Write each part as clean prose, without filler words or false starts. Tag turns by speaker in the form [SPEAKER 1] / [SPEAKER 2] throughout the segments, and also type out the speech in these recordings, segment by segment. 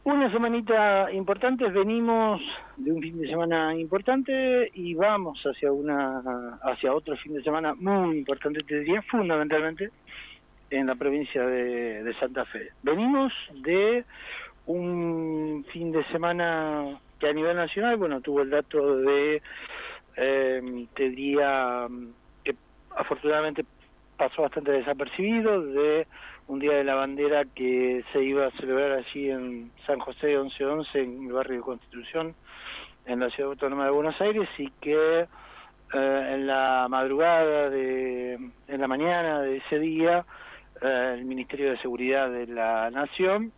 [SPEAKER 1] Una semanita importante, venimos de un fin de semana importante y vamos hacia otro fin de semana muy importante, te diría, fundamentalmente en la provincia de Santa Fe. Venimos de un fin de semana que a nivel nacional, bueno, tuvo el dato de, te diría, que afortunadamente pasó bastante desapercibido, de un Día de la Bandera que se iba a celebrar allí en San José 1111, en el barrio de Constitución, en la Ciudad Autónoma de Buenos Aires, y que en la madrugada, en la mañana de ese día, el Ministerio de Seguridad de la Nación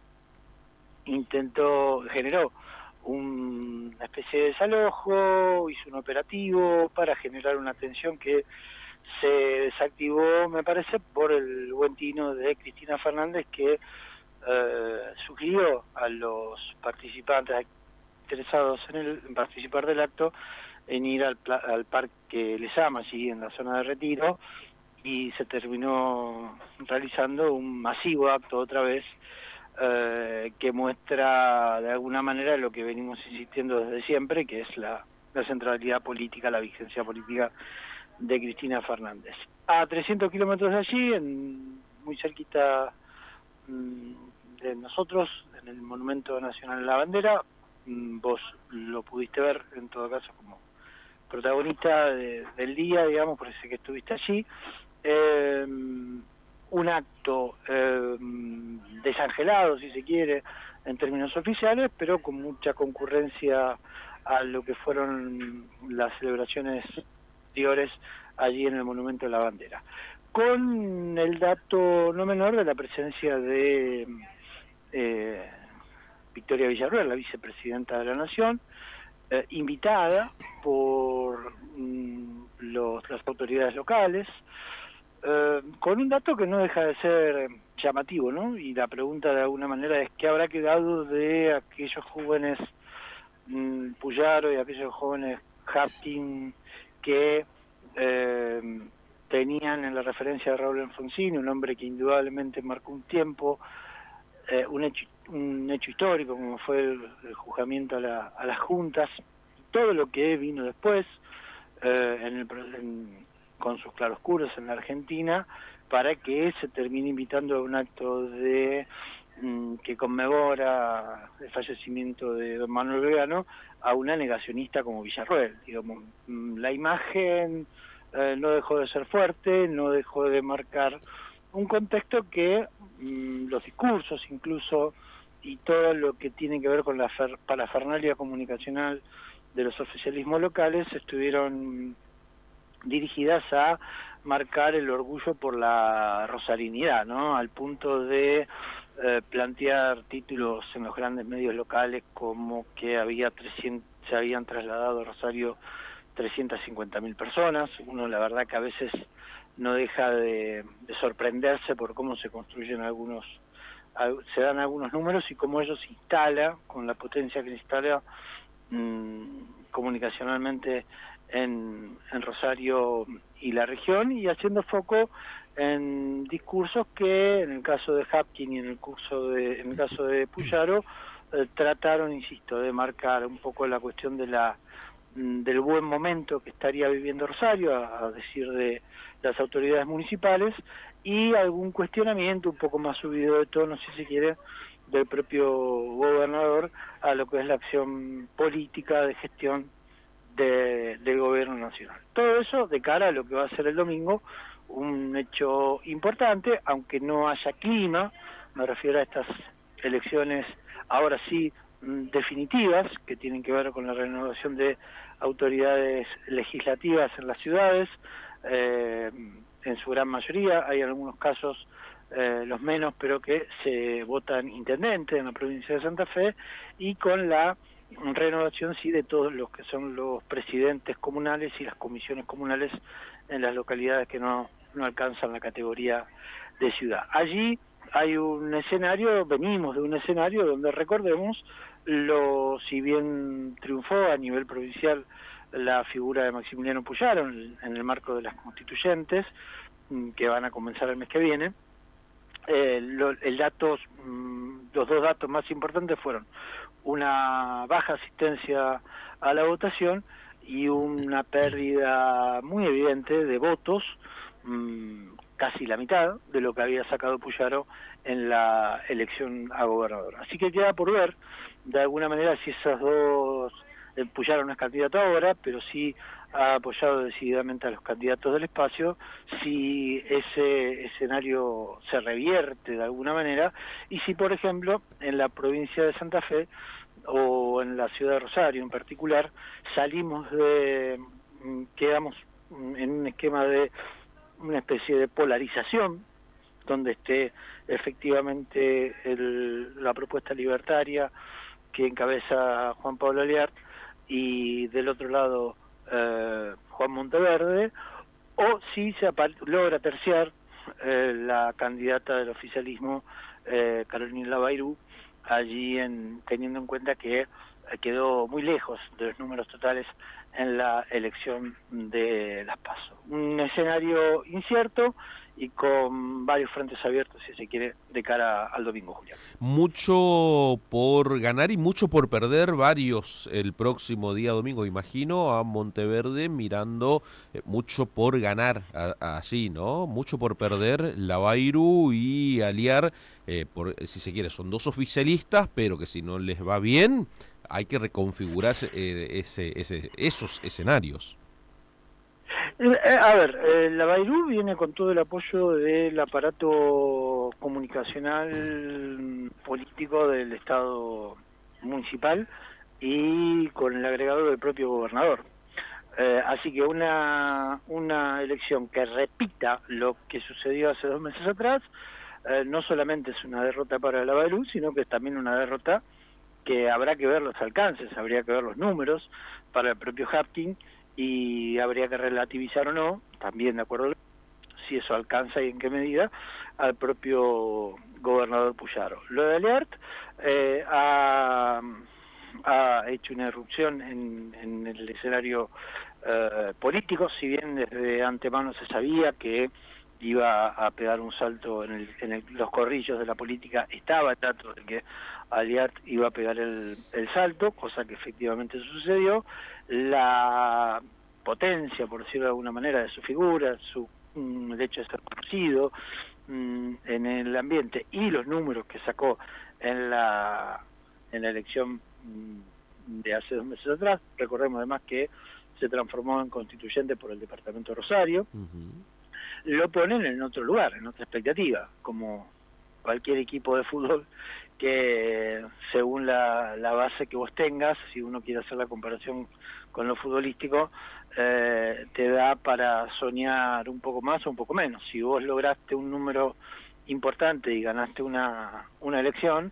[SPEAKER 1] generó una especie de desalojo, hizo un operativo para generar una tensión que se desactivó, me parece, por el buen tino de Cristina Fernández, que sugirió a los participantes interesados en participar del acto en ir al Parque Lezama, allí en la zona de Retiro, y se terminó realizando un masivo acto otra vez, que muestra de alguna manera lo que venimos insistiendo desde siempre, que es la centralidad política, la vigencia política de Cristina Fernández. A 300 kilómetros de allí, muy cerquita de nosotros, en el Monumento Nacional de la Bandera, vos lo pudiste ver en todo caso como protagonista del día, digamos, por eso que estuviste allí. Un acto desangelado, si se quiere, en términos oficiales, pero con mucha concurrencia a lo que fueron las celebraciones anteriores allí en el Monumento de la Bandera, con el dato no menor de la presencia de Victoria Villarruel, la vicepresidenta de la Nación, invitada por las autoridades locales, con un dato que no deja de ser llamativo, ¿no? Y la pregunta de alguna manera es ¿qué habrá quedado de aquellos jóvenes Puyaro y aquellos jóvenes Hapkin que tenían en la referencia de Raúl Alfonsín, un hombre que indudablemente marcó un tiempo, un hecho histórico como fue el juzgamiento a las juntas, todo lo que vino después, con sus claroscuros en la Argentina, para que se termine invitando a un acto que conmemora el fallecimiento de don Manuel Belgrano a una negacionista como Villarruel. Digamos, la imagen no dejó de ser fuerte, no dejó de marcar un contexto que los discursos incluso y todo lo que tiene que ver con la parafernalia comunicacional de los oficialismos locales estuvieron dirigidas a marcar el orgullo por la rosarinidad, ¿no? Al punto de plantear títulos en los grandes medios locales como que se habían trasladado a Rosario 350.000 personas. Uno la verdad que a veces no deja de sorprenderse por cómo se construyen se dan algunos números y cómo ellos instala, con la potencia que instala comunicacionalmente en Rosario y la región, y haciendo foco en discursos que en el caso de Hapkin y en el caso de Puyaro trataron, insisto, de marcar un poco la cuestión del buen momento que estaría viviendo Rosario, a decir de las autoridades municipales, y algún cuestionamiento un poco más subido de tono, si se quiere, del propio gobernador a lo que es la acción política de gestión del gobierno nacional. Todo eso de cara a lo que va a ser el domingo, un hecho importante, aunque no haya clima, me refiero a estas elecciones ahora sí definitivas, que tienen que ver con la renovación de autoridades legislativas en las ciudades, en su gran mayoría. Hay algunos casos, los menos, pero que se votan intendentes en la provincia de Santa Fe, y con la renovación sí de todos los que son los presidentes comunales y las comisiones comunales en las localidades que no alcanzan la categoría de ciudad. Allí hay un escenario, venimos de un escenario donde, recordemos, si bien triunfó a nivel provincial la figura de Maximiliano Puyaro en el marco de las constituyentes, que van a comenzar el mes que viene, los dos datos más importantes fueron una baja asistencia a la votación y una pérdida muy evidente de votos, casi la mitad de lo que había sacado Puyaro en la elección a gobernador. Así que queda por ver, de alguna manera, si esas dos... Puyaro no es candidato ahora, pero sí ha apoyado decididamente a los candidatos del espacio, si ese escenario se revierte de alguna manera, y si, por ejemplo, en la provincia de Santa Fe, o en la ciudad de Rosario en particular, quedamos en un esquema de una especie de polarización, donde esté efectivamente la propuesta libertaria que encabeza Juan Pablo Aliart, y del otro lado Juan Monteverde, o si se logra terciar la candidata del oficialismo, Carolina Labayrú, allí teniendo en cuenta que quedó muy lejos de los números totales en la elección de Las PASO. Un escenario incierto y con varios frentes abiertos, si se quiere, de cara al domingo, Julián.
[SPEAKER 2] Mucho por ganar y mucho por perder, varios el próximo día domingo, imagino, a Monteverde mirando mucho por ganar allí, ¿no? Mucho por perder, Labayrú y Aliar, si se quiere, son dos oficialistas, pero que si no les va bien, hay que reconfigurar esos escenarios.
[SPEAKER 1] A ver, Labayrú viene con todo el apoyo del aparato comunicacional político del Estado municipal y con el agregado del propio gobernador. Así que una elección que repita lo que sucedió hace 2 meses atrás, no solamente es una derrota para Labayrú, sino que es también una derrota que habrá que ver los alcances, habría que ver los números para el propio Hapkin, y habría que relativizar o no, también de acuerdo si eso alcanza y en qué medida, al propio gobernador Puyaro. Lo de Aliart ha hecho una irrupción en el escenario político, si bien desde antemano se sabía que iba a pegar un salto en los corrillos de la política, estaba el dato de que Aliart iba a pegar el salto, cosa que efectivamente sucedió. La potencia, por decirlo de alguna manera, de su figura, el hecho de ser conocido en el ambiente y los números que sacó en la elección de hace 2 meses atrás. Recordemos además que se transformó en constituyente por el departamento de Rosario. Lo ponen en otro lugar, en otra expectativa, como cualquier equipo de fútbol que según la base que vos tengas, si uno quiere hacer la comparación con lo futbolístico, te da para soñar un poco más o un poco menos. Si vos lograste un número importante y ganaste una elección,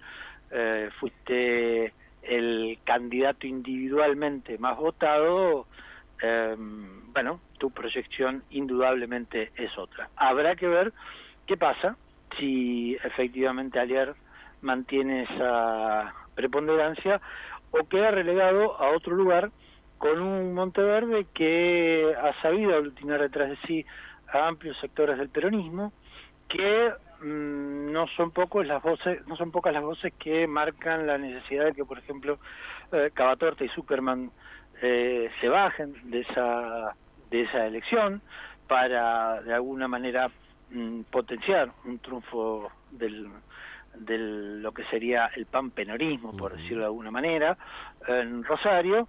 [SPEAKER 1] fuiste el candidato individualmente más votado, bueno, tu proyección indudablemente es otra. Habrá que ver qué pasa si efectivamente Aliart mantiene esa preponderancia o queda relegado a otro lugar con un Monteverde que ha sabido aglutinar detrás de sí a amplios sectores del peronismo, que no son pocas las voces que marcan la necesidad de que, por ejemplo, Cavatorta y Zuckerman se bajen de esa elección para de alguna manera potenciar un triunfo de lo que sería el panpenorismo, por decirlo de alguna manera, en Rosario.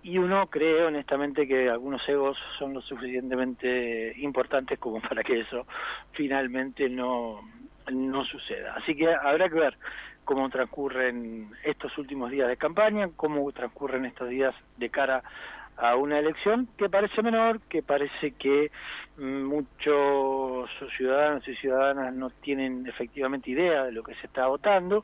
[SPEAKER 1] Y uno cree honestamente que algunos egos son lo suficientemente importantes como para que eso finalmente no suceda. Así que habrá que ver cómo transcurren estos últimos días de campaña, cómo transcurren estos días de cara a una elección que parece menor, que parece que muchos ciudadanos y ciudadanas no tienen efectivamente idea de lo que se está votando.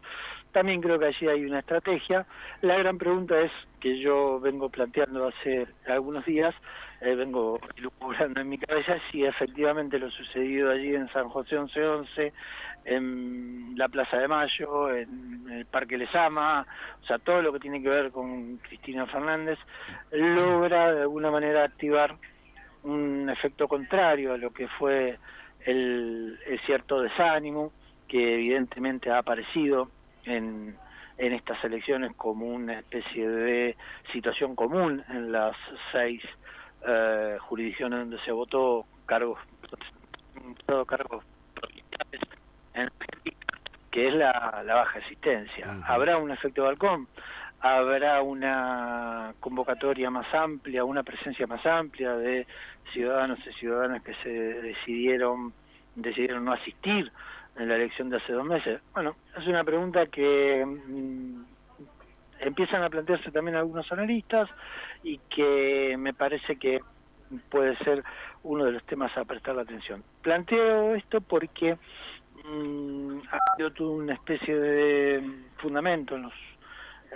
[SPEAKER 1] También creo que allí hay una estrategia. La gran pregunta es, que yo vengo planteando hace algunos días, vengo elucubrando en mi cabeza, si efectivamente lo sucedido allí en San José 1111, en la Plaza de Mayo, en el Parque Lezama, o sea, todo lo que tiene que ver con Cristina Fernández, logra de alguna manera activar un efecto contrario a lo que fue el cierto desánimo que evidentemente ha aparecido en estas elecciones como una especie de situación común en las 6 jurisdicciones donde se votó cargos provinciales en Argentina, que es la baja asistencia. ¿Habrá un efecto balcón? ¿Habrá una convocatoria más amplia, una presencia más amplia de ciudadanos y ciudadanas que se decidieron no asistir en la elección de hace 2 meses? Bueno, es una pregunta que empiezan a plantearse también algunos analistas y que me parece que puede ser uno de los temas a prestar la atención. Planteo esto porque ha habido toda una especie de fundamento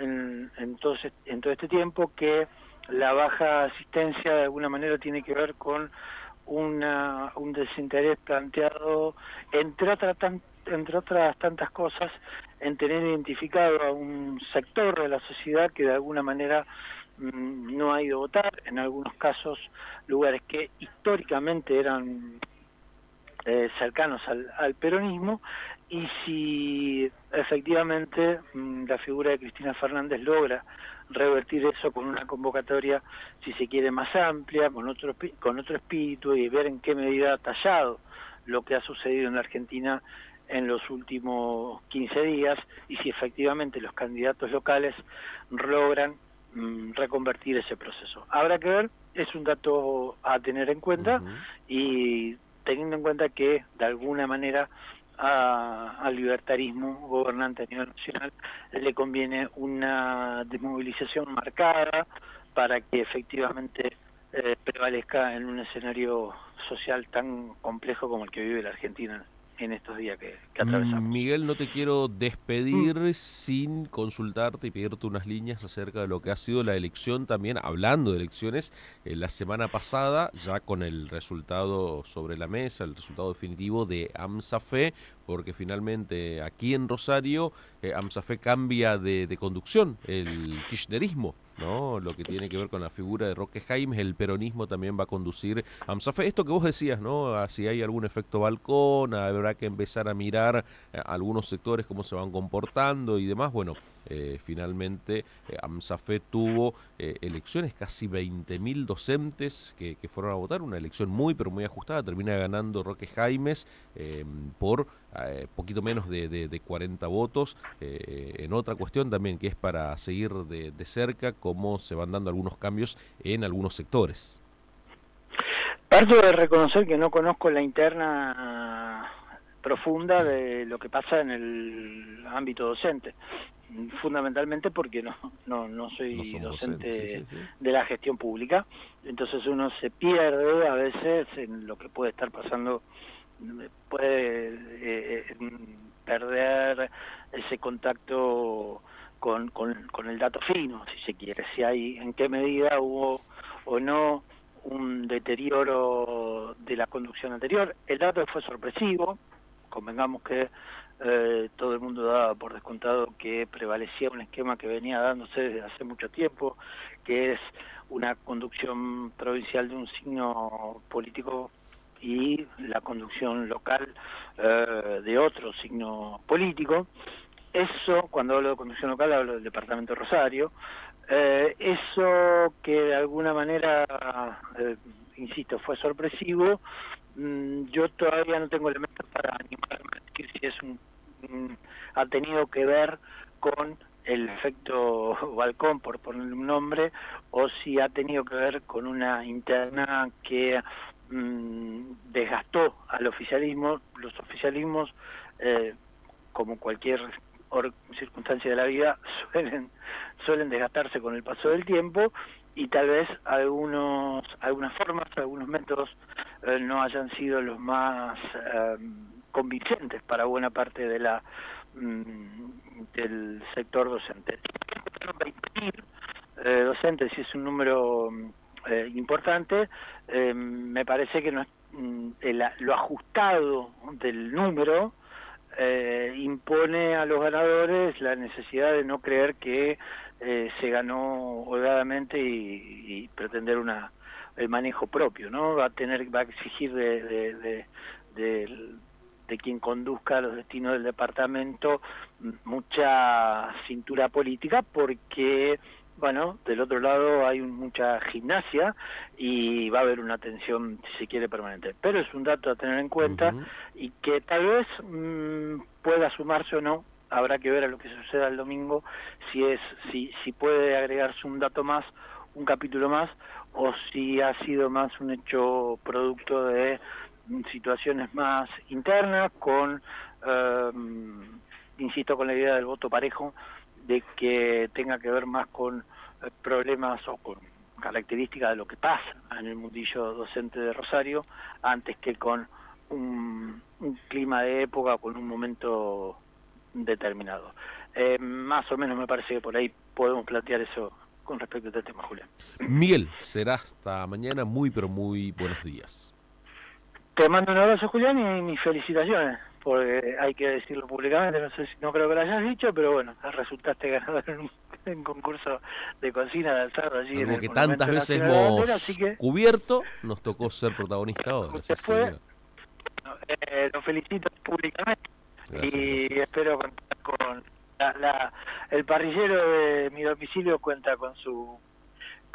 [SPEAKER 1] en todo este tiempo, que la baja asistencia de alguna manera tiene que ver con un desinterés planteado, entre otras tantas cosas, en tener identificado a un sector de la sociedad que de alguna manera no ha ido a votar, en algunos casos lugares que históricamente eran cercanos al peronismo, y si efectivamente la figura de Cristina Fernández logra revertir eso con una convocatoria, si se quiere, más amplia, con otro espíritu, y ver en qué medida ha tallado lo que ha sucedido en la Argentina en los últimos 15 días, y si efectivamente los candidatos locales logran reconvertir ese proceso. Habrá que ver, es un dato a tener en cuenta, y teniendo en cuenta que de alguna manera al libertarismo gobernante a nivel nacional le conviene una desmovilización marcada para que efectivamente prevalezca en un escenario social tan complejo como el que vive la Argentina en estos días que atravesamos.
[SPEAKER 2] Miguel, no te quiero despedir sin consultarte y pedirte unas líneas acerca de lo que ha sido la elección también, hablando de elecciones, la semana pasada, ya con el resultado sobre la mesa, el resultado definitivo de AMSAFE, porque finalmente aquí en Rosario AMSAFE cambia de conducción, el kirchnerismo, ¿no? Lo que tiene que ver con la figura de Roque Jaimes, el peronismo también va a conducir AMSAFE. Esto que vos decías, ¿no? Si hay algún efecto balcón, habrá que empezar a mirar algunos sectores cómo se van comportando y demás. Bueno, finalmente AMSAFE tuvo elecciones, casi 20.000 docentes que fueron a votar, una elección muy pero muy ajustada, termina ganando Roque Jaimes por poquito menos de 40 votos, en otra cuestión también que es para seguir de cerca cómo se van dando algunos cambios en algunos sectores.
[SPEAKER 1] Parto de reconocer que no conozco la interna profunda de lo que pasa en el ámbito docente, fundamentalmente porque no soy docente de la gestión pública, entonces uno se pierde a veces en lo que puede estar pasando, puede perder ese contacto con el dato fino, si se quiere, si hay, en qué medida hubo o no un deterioro de la conducción anterior. El dato fue sorpresivo, convengamos que todo el mundo daba por descontado que prevalecía un esquema que venía dándose desde hace mucho tiempo, que es una conducción provincial de un signo político y la conducción local de otro signo político. Eso, cuando hablo de conducción local, hablo del departamento de Rosario. Eso que de alguna manera, insisto, fue sorpresivo. Yo todavía no tengo elementos para animarme a decir si es ha tenido que ver con el efecto balcón, por ponerle un nombre, o si ha tenido que ver con una interna que desgastó al oficialismo. Los oficialismos, como cualquier circunstancia de la vida, suelen desgastarse con el paso del tiempo, y tal vez algunas formas, algunos métodos no hayan sido los más convincentes para buena parte de del sector docente. 20.000 docentes, si es un número importante, me parece que no lo ajustado del número impone a los ganadores la necesidad de no creer que se ganó holgadamente y pretender el manejo propio, ¿no? Va a exigir de quien conduzca los destinos del departamento mucha cintura política, porque bueno, del otro lado hay mucha gimnasia y va a haber una tensión, si se quiere, permanente. Pero es un dato a tener en cuenta y que tal vez pueda sumarse o no. Habrá que ver a lo que suceda el domingo, si puede agregarse un dato más, un capítulo más, o si ha sido más un hecho producto de situaciones más internas, insisto, con la idea del voto parejo, de que tenga que ver más con problemas o con características de lo que pasa en el mundillo docente de Rosario, antes que con un clima de época o con un momento determinado. Más o menos me parece que por ahí podemos plantear eso con respecto a este tema, Julián.
[SPEAKER 2] Miguel, será hasta mañana. Muy, pero muy buenos días.
[SPEAKER 1] Te mando un abrazo, Julián, y mis felicitaciones, porque hay que decirlo públicamente, no creo que lo hayas dicho, pero bueno, resultaste ganador en un concurso de cocina de alzado allí.
[SPEAKER 2] Algo
[SPEAKER 1] en el
[SPEAKER 2] que tantas veces hemos cubierto, nos tocó ser protagonista ahora. Sí,
[SPEAKER 1] lo felicito públicamente. Gracias. Espero contar con el parrillero de mi domicilio, cuenta con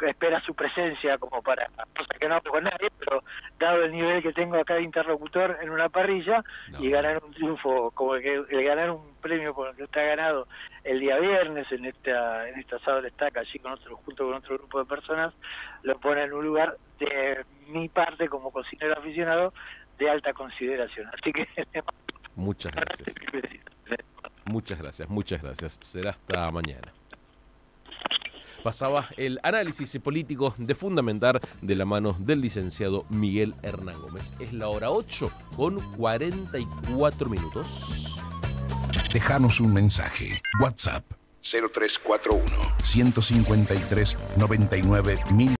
[SPEAKER 1] espera su presencia como para, cosa que no hablo con nadie, pero dado el nivel que tengo acá de interlocutor en una parrilla, y ganar un triunfo como el ganar un premio como el que está ganado el día viernes en esta asado de estaca allí junto con otro grupo de personas, lo pone en un lugar de mi parte como cocinero aficionado de alta consideración. Así que
[SPEAKER 2] muchas gracias. Muchas gracias. Será hasta mañana. Pasaba el análisis político de Fundamentar de la mano del licenciado Miguel Hernán Gómez. Es la hora 8:44.
[SPEAKER 3] Déjanos un mensaje. WhatsApp 0341 153 99 1000.